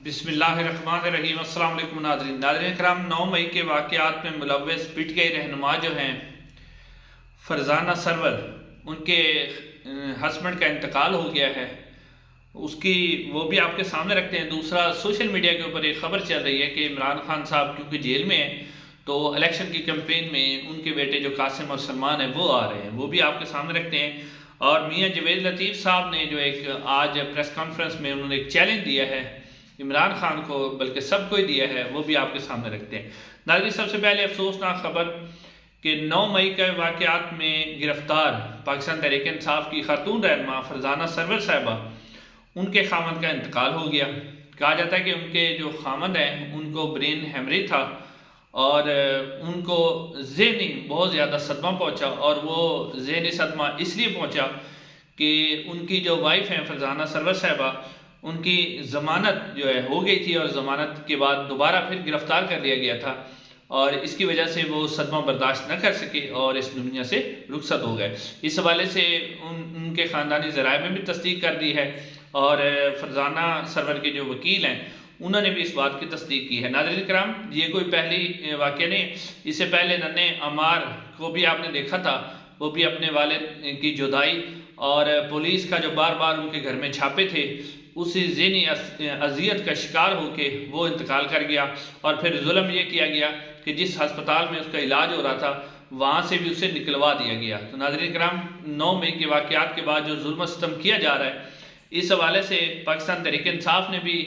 بسم اللہ الرحمن الرحیم۔ السلام علیکم ناظرین کرام، 9 مئی کے واقعات میں ملوث پی ٹی آئی رہنما جو ہیں فرزانہ سرور، ان کے ہسبینڈ کا انتقال ہو گیا ہے، اس کی وہ بھی آپ کے سامنے رکھتے ہیں۔ دوسرا، سوشل میڈیا کے اوپر ایک خبر چل رہی ہے کہ عمران خان صاحب کیونکہ جیل میں ہیں تو الیکشن کی کیمپین میں ان کے بیٹے جو قاسم اور سلمان ہیں وہ آ رہے ہیں، وہ بھی آپ کے سامنے رکھتے ہیں۔ اور میاں جوید لطیف صاحب نے جو ایک آج پریس کانفرنس میں انہوں نے ایک چیلنج دیا ہے عمران خان کو، بلکہ سب کو ہی دیا ہے، وہ بھی آپ کے سامنے رکھتے ہیں۔ ناظرین، سب سے پہلے افسوسناک خبر کہ 9 مئی کے واقعات میں گرفتار پاکستان تحریک انصاف کی خاتون رہنما فرزانہ سرور صاحبہ، ان کے خامند کا انتقال ہو گیا۔ کہا جاتا ہے کہ ان کے جو خامند ہیں ان کو برین ہیمریج تھا اور ان کو ذہنی بہت زیادہ صدمہ پہنچا، اور وہ ذہنی صدمہ اس لیے پہنچا کہ ان کی جو وائف ہیں فرزانہ سرور صاحبہ، ان کی ضمانت جو ہے ہو گئی تھی، اور ضمانت کے بعد دوبارہ پھر گرفتار کر لیا گیا تھا، اور اس کی وجہ سے وہ صدمہ برداشت نہ کر سکے اور اس دنیا سے رخصت ہو گئے۔ اس حوالے سے ان کے خاندانی ذرائع میں بھی تصدیق کر دی ہے، اور فرزانہ سرور کے جو وکیل ہیں انہوں نے بھی اس بات کی تصدیق کی ہے۔ ناظرین کرام، یہ کوئی پہلی واقعہ نہیں، اس سے پہلے ننھے عمار کو بھی آپ نے دیکھا تھا، وہ بھی اپنے والد کی جدائی اور پولیس کا جو بار بار ان کے گھر میں چھاپے تھے، اسی ذہنی اذیت کا شکار ہو کے وہ انتقال کر گیا، اور پھر ظلم یہ کیا گیا کہ جس ہسپتال میں اس کا علاج ہو رہا تھا وہاں سے بھی اسے نکلوا دیا گیا۔ تو ناظرین کرام، 9 مئی کے واقعات کے بعد جو ظلم و ستم کیا جا رہا ہے، اس حوالے سے پاکستان تحریک انصاف نے بھی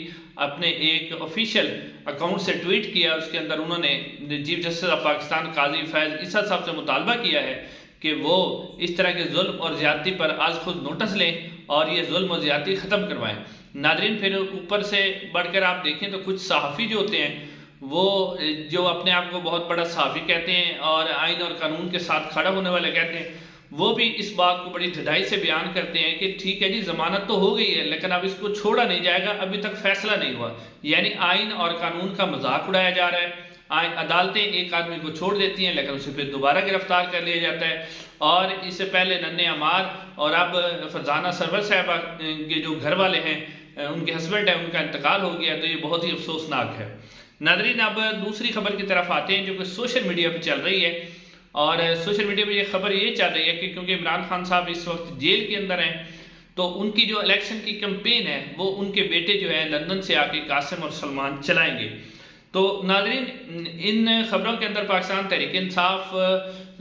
اپنے ایک آفیشیل اکاؤنٹ سے ٹویٹ کیا۔ اس کے اندر انہوں نے چیف جسٹس آف پاکستان قاضی فیض عیسیٰ صاحب سے مطالبہ کیا ہے کہ وہ اس طرح کے ظلم اور زیادتی پر آج خود نوٹس لیں اور یہ ظلم و زیادتی ختم کروائیں۔ ناظرین، پھر اوپر سے بڑھ کر آپ دیکھیں تو کچھ صحافی جو ہوتے ہیں، وہ جو اپنے آپ کو بہت بڑا صحافی کہتے ہیں اور آئین اور قانون کے ساتھ کھڑا ہونے والے کہتے ہیں، وہ بھی اس بات کو بڑی ڈھٹائی سے بیان کرتے ہیں کہ ٹھیک ہے جی، ضمانت تو ہو گئی ہے لیکن اب اس کو چھوڑا نہیں جائے گا، ابھی تک فیصلہ نہیں ہوا۔ یعنی آئین اور قانون کا مذاق اڑایا جا رہا ہے۔ عدالتیں ایک آدمی کو چھوڑ دیتی ہیں لیکن اسے پھر دوبارہ گرفتار کر لیا جاتا ہے، اور اس سے پہلے ننھے عمار اور اب فرزانہ سرور صاحبہ کے جو گھر والے ہیں، ان کے ہسبینڈ ہیں، ان کا انتقال ہو گیا، تو یہ بہت ہی افسوسناک ہے۔ ناظرین، اب دوسری خبر کی طرف آتے ہیں جو کہ سوشل میڈیا پہ چل رہی ہے، اور سوشل میڈیا پہ یہ خبر یہ چل رہی ہے کہ کیونکہ عمران خان صاحب اس وقت جیل کے اندر ہیں تو ان کی جو الیکشن کی کیمپین ہے وہ ان کے بیٹے جو ہیں لندن سے آ کے قاسم اور سلمان چلائیں گے۔ تو ناظرین، ان خبروں کے اندر پاکستان تحریک انصاف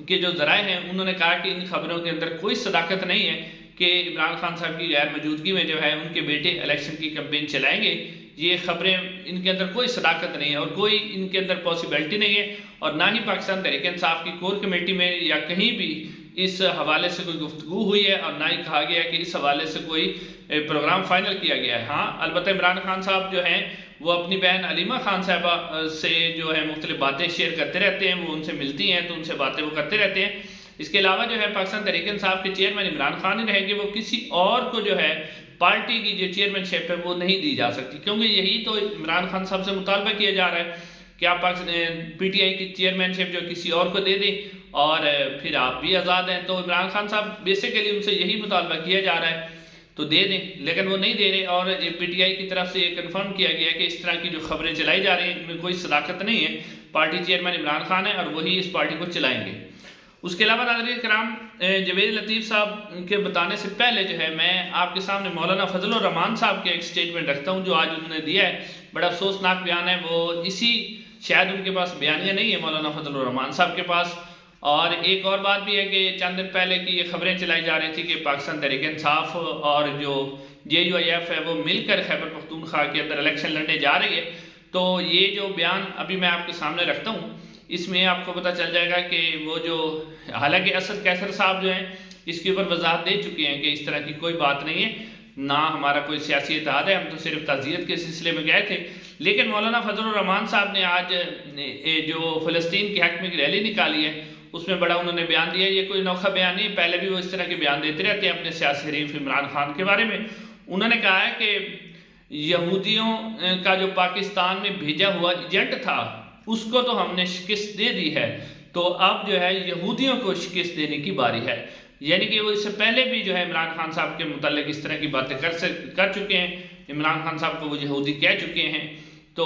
کے جو ذرائع ہیں انہوں نے کہا کہ ان خبروں کے اندر کوئی صداقت نہیں ہے کہ عمران خان صاحب کی غیر موجودگی میں جو ہے ان کے بیٹے الیکشن کی کیمپین چلائیں گے۔ یہ خبریں، ان کے اندر کوئی صداقت نہیں ہے اور کوئی ان کے اندر پاسبلٹی نہیں ہے، اور نہ ہی پاکستان تحریک انصاف کی کور کمیٹی میں یا کہیں بھی اس حوالے سے کوئی گفتگو ہوئی ہے، اور نہ ہی کہا گیا کہ اس حوالے سے کوئی پروگرام فائنل کیا گیا ہے۔ ہاں، البتہ عمران خان صاحب جو ہیں وہ اپنی بہن علیمہ خان صاحبہ سے جو ہے مختلف باتیں شیئر کرتے رہتے ہیں، وہ ان سے ملتی ہیں تو ان سے باتیں وہ کرتے رہتے ہیں۔ اس کے علاوہ جو ہے پاکستان تحریک انصاف کے چیئرمین عمران خان ہی رہیں گے، وہ کسی اور کو جو ہے پارٹی کی جو چیئرمین شپ ہے وہ نہیں دی جا سکتی، کیونکہ یہی تو عمران خان صاحب سے مطالبہ کیا جا رہا ہے کہ آپ پی ٹی آئی کی چیئرمین شپ جو کسی اور کو دے دیں اور پھر آپ بھی آزاد ہیں۔ تو عمران خان صاحب بیسیکلی ان سے یہی مطالبہ کیا جا رہا ہے تو دے دیں، لیکن وہ نہیں دے رہے، اور پی ٹی آئی کی طرف سے یہ کنفرم کیا گیا کہ اس طرح کی جو خبریں چلائی جا رہی ہیں ان میں کوئی صداقت نہیں ہے۔ پارٹی چیئرمین عمران خان ہے اور وہی اس پارٹی کو چلائیں گے۔ اس کے علاوہ ناظرین کرام، جوید لطیف صاحب کے بتانے سے پہلے جو ہے میں آپ کے سامنے مولانا فضل الرحمان صاحب کے ایک سٹیٹمنٹ رکھتا ہوں جو آج انہوں نے دیا ہے۔ بڑا افسوسناک بیان ہے، وہ شاید ان کے پاس بیانیہ نہیں ہے مولانا فضل الرحمان صاحب کے پاس۔ اور ایک اور بات بھی ہے کہ چند دن پہلے کی یہ خبریں چلائی جا رہی تھی کہ پاکستان تحریک انصاف اور جو JUIF ہے وہ مل کر خیبر پختونخوا کے اندر الیکشن لڑنے جا رہی ہے۔ تو یہ جو بیان ابھی میں آپ کے سامنے رکھتا ہوں، اس میں آپ کو پتہ چل جائے گا کہ وہ جو، حالانکہ اسد کیسر صاحب جو ہیں اس کے اوپر وضاحت دے چکے ہیں کہ اس طرح کی کوئی بات نہیں ہے، نہ ہمارا کوئی سیاسی اتحاد ہے، ہم تو صرف تعزیت کے سلسلے میں گئے تھے۔ لیکن مولانا فضل الرحمان صاحب نے آج جو فلسطین کے حق میں ریلی نکالی ہے اس میں بڑا انہوں نے بیان دیا۔ یہ کوئی نوکھا بیان نہیں، پہلے بھی وہ اس طرح کے بیان دیتے رہتے ہیں اپنے سیاسی حریف عمران خان کے بارے میں۔ انہوں نے کہا ہے کہ یہودیوں کا جو پاکستان میں بھیجا ہوا ایجنٹ تھا اس کو تو ہم نے شکست دے دی ہے، تو اب جو ہے یہودیوں کو شکست دینے کی باری ہے۔ یعنی کہ وہ اس سے پہلے بھی جو ہے عمران خان صاحب کے متعلق اس طرح کی باتیں کر چکے ہیں۔ عمران خان صاحب کو وہ یہودی کہہ چکے ہیں، تو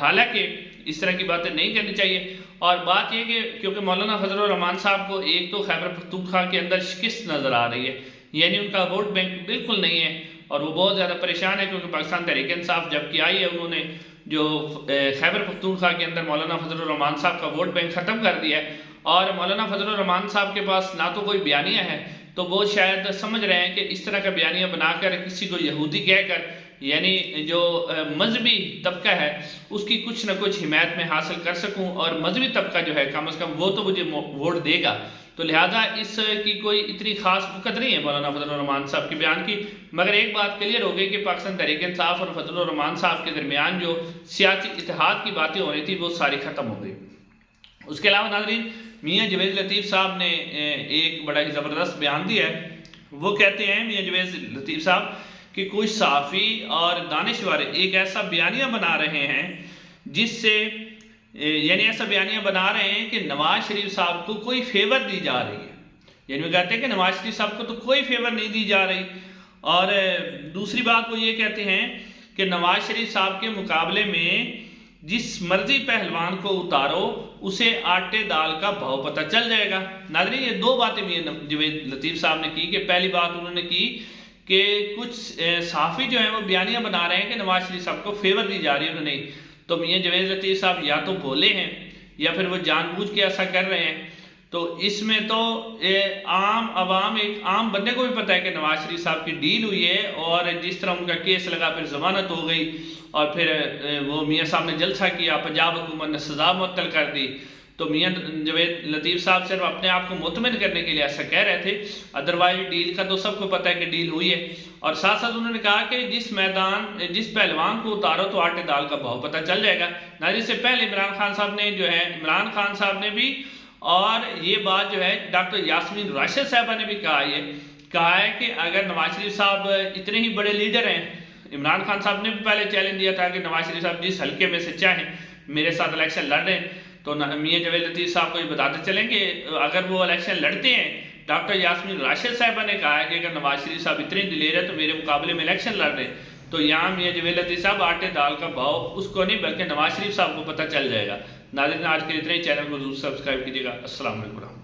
حالانکہ اس طرح کی باتیں نہیں کرنی چاہیے۔ اور بات یہ کہ کیونکہ مولانا فضل الرحمان صاحب کو ایک تو خیبر پختونخوا کے اندر شکست نظر آ رہی ہے، یعنی ان کا ووٹ بینک بالکل نہیں ہے، اور وہ بہت زیادہ پریشان ہے کیونکہ پاکستان تحریک انصاف جب کہ آئی ہے انہوں نے جو خیبر پختونخوا کے اندر مولانا فضل الرحمان صاحب کا ووٹ بینک ختم کر دیا ہے، اور مولانا فضل الرحمان صاحب کے پاس نہ تو کوئی بیانیہ ہے، تو وہ شاید سمجھ رہے ہیں کہ اس طرح کا بیانیہ بنا کر کسی کو یہودی کہہ کر، یعنی جو مذہبی طبقہ ہے اس کی کچھ نہ کچھ حمایت میں حاصل کر سکوں، اور مذہبی طبقہ جو ہے کم از کم وہ تو مجھے ووٹ دے گا، تو لہٰذا اس کی کوئی اتنی خاص وقت نہیں ہے مولانا فضل الرحمان صاحب کے بیان کی۔ مگر ایک بات کلیئر ہو گئی کہ پاکستان تحریک انصاف اور فضل الرحمان صاحب کے درمیان جو سیاسی اتحاد کی باتیں ہو رہی تھی وہ ساری ختم ہو گئی۔ اس کے علاوہ ناظرین، میاں جوید لطیف صاحب نے ایک بڑا ہی زبردست بیان دیا ہے۔ وہ کہتے ہیں میاں جوید لطیف صاحب کہ کچھ صحافی اور دانشور ایک ایسا بیانیہ بنا رہے ہیں جس سے یعنی ایسا بیانیہ بنا رہے ہیں کہ نواز شریف صاحب کو کوئی فیور دی جا رہی ہے، یعنی وہ کہتے ہیں کہ نواز شریف صاحب کو تو کوئی فیور نہیں دی جا رہی، اور دوسری بات وہ یہ کہتے ہیں کہ نواز شریف صاحب کے مقابلے میں جس مرضی پہلوان کو اتارو اسے آٹے دال کا بھاؤ پتہ چل جائے گا۔ ناظرین، یہ دو باتیں میاں جوید لطیف صاحب نے کی کہ پہلی بات انہوں نے کی کہ کچھ صحافی جو ہیں وہ بیانیہ بنا رہے ہیں کہ نواز شریف صاحب کو فیور دی جا رہی ہے، انہوں نے تو میاں جوید لطیف صاحب یا تو بولے ہیں یا پھر وہ جان بوجھ کے ایسا کر رہے ہیں، تو اس میں تو عام عوام ایک عام بندے کو بھی پتہ ہے کہ نواز شریف صاحب کی ڈیل ہوئی ہے، اور جس طرح ان کا کیس لگا پھر ضمانت ہو گئی، اور پھر وہ میاں صاحب نے جلسہ کیا، پنجاب حکومت نے سزا معطل کر دی، تو میاں جوید لطیف صاحب صرف اپنے آپ کو مطمئن کرنے کے لیے ایسا کہہ رہے تھے، ادروائز ڈیل کا تو سب کو پتہ ہے کہ ڈیل ہوئی ہے۔ اور ساتھ ساتھ انہوں نے کہا کہ جس پہلوان کو اتارو تو آٹے دال کا بھاؤ پتہ چل جائے گا۔ ناظرین، سے پہلے عمران خان صاحب نے بھی اور یہ بات جو ہے ڈاکٹر یاسمین راشد صاحبہ نے بھی کہا ہے کہ اگر نواز شریف صاحب اتنے ہی بڑے لیڈر ہیں، عمران خان صاحب نے بھی پہلے چیلنج دیا تھا کہ نواز شریف صاحب جس حلقے میں سے چاہیں میرے ساتھ الیکشن لڑ رہے ہیں، تو میاں جوید لطیف صاحب کو یہ بتاتے چلیں کہ اگر وہ الیکشن لڑتے ہیں، ڈاکٹر یاسمین راشد صاحبہ نے کہا ہے کہ اگر نواز شریف صاحب اتنے دلیر ہے تو میرے مقابلے میں الیکشن لڑ رہے ہیں، تو یہاں میاں جوید لطیف صاحب آٹے دال کا بھاؤ اس کو نہیں بلکہ نواز شریف صاحب کو پتہ چل جائے گا۔ ناظرین، آج کے اتنے ہی، چینل کو ضرور سبسکرائب کیجیے گا۔ السلام علیکم۔